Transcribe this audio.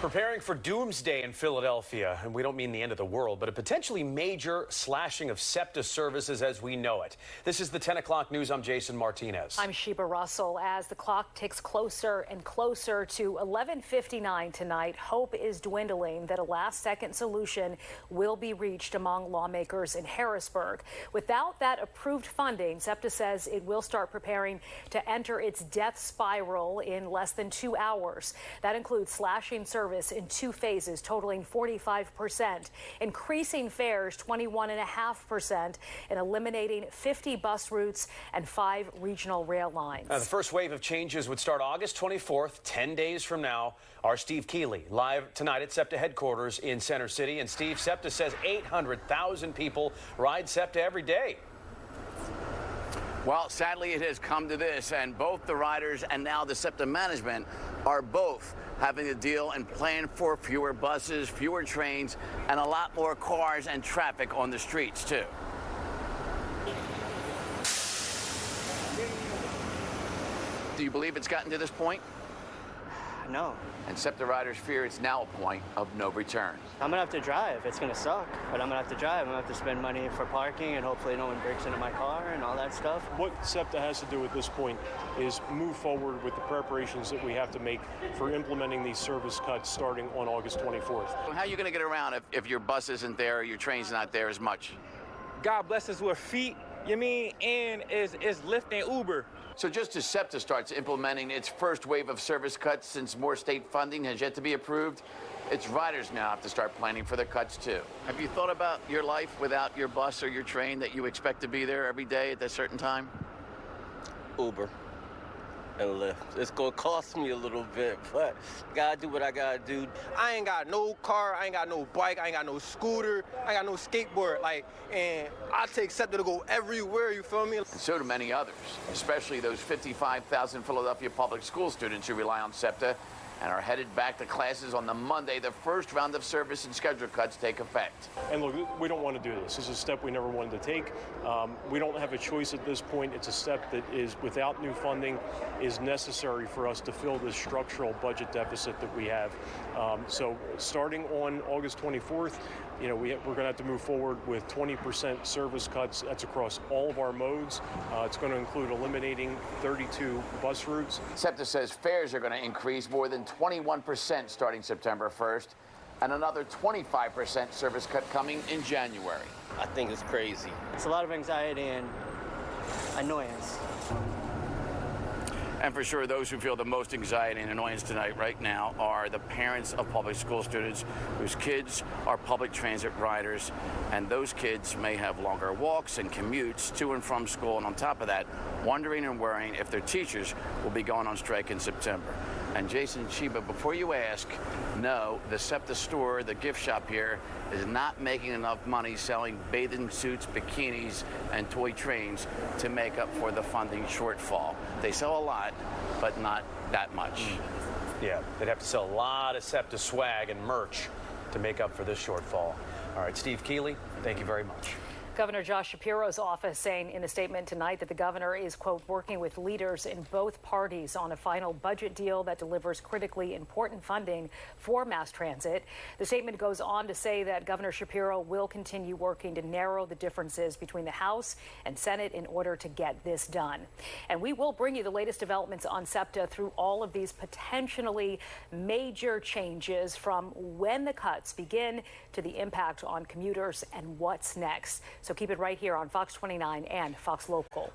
Preparing for doomsday in Philadelphia, and we don't mean the end of the world, but a potentially major slashing of SEPTA services as we know it. This is the 10 o'clock news. I'm Jason Martinez. I'm Sheba Russell. As the clock ticks closer and closer to 11:59 tonight, hope is dwindling that a last-second solution will be reached among lawmakers in Harrisburg. Without that approved funding, SEPTA says it will start preparing to enter its death spiral in less than 2 hours. That includes slashing service in 2 phases, totaling 45%, increasing fares 21.5%, and eliminating 50 bus routes and 5 regional rail lines. The first wave of changes would start August 24th, 10 days from now. Our Steve Keeley live tonight at SEPTA headquarters in Center City. And Steve, SEPTA says 800,000 people ride SEPTA every day. Well, sadly, it has come to this, and both the riders and now the SEPTA management are both having to deal and plan for fewer buses, fewer trains, and a lot more cars and traffic on the streets, too. Do you believe it's gotten to this point? No. And SEPTA riders fear it's now a point of no return. I'm gonna have to drive. It's gonna suck, but I'm gonna have to drive. I'm gonna have to spend money for parking, and hopefully no one breaks into my car and all that stuff. What SEPTA has to do at this point is move forward with the preparations that we have to make for implementing these service cuts starting on August 24th. How are you going to get around if your bus isn't there or your train's not there as much? God bless us with feet, you mean, and is Lyft and Uber. So just as SEPTA starts implementing its first wave of service cuts since more state funding has yet to be approved, its riders now have to start planning for the cuts too. Have you thought about your life without your bus or your train that you expect to be there every day at a certain time? Uber and Lyft. It's gonna cost me a little bit, but gotta do what I gotta do. I ain't got no car, I ain't got no bike, I ain't got no scooter, I ain't got no skateboard, and I take SEPTA to go everywhere, you feel me? And so do many others, especially those 55,000 Philadelphia public school students who rely on SEPTA and are headed back to classes on the Monday the first round of service and schedule cuts take effect. And look, we don't want to do this. This is a step we never wanted to take. We don't have a choice at this point. It's a step that is, without new funding, is necessary for us to fill this structural budget deficit that we have. So starting on August 24th, we're going to have to move forward with 20% service cuts. That's across all of our modes. It's going to include eliminating 32 bus routes. SEPTA says fares are going to increase more than 21% starting September 1st, and another 25% service cut coming in January. I think it's crazy. It's a lot of anxiety and annoyance. And for sure, those who feel the most anxiety and annoyance tonight right now are the parents of public school students whose kids are public transit riders, and those kids may have longer walks and commutes to and from school, and on top of that, wondering and worrying if their teachers will be going on strike in September. And Jason, Sheba, before you ask, no, the SEPTA store, the gift shop here, is not making enough money selling bathing suits, bikinis, and toy trains to make up for the funding shortfall. They sell a lot, but not that much. Yeah, they'd have to sell a lot of SEPTA swag and merch to make up for this shortfall. All right, Steve Keeley, thank you very much. Governor Josh Shapiro's office saying in a statement tonight that the governor is, quote, working with leaders in both parties on a final budget deal that delivers critically important funding for mass transit. The statement goes on to say that Governor Shapiro will continue working to narrow the differences between the House and Senate in order to get this done. And we will bring you the latest developments on SEPTA through all of these potentially major changes, from when the cuts begin to the impact on commuters and what's next. So keep it right here on Fox 29 and Fox Local.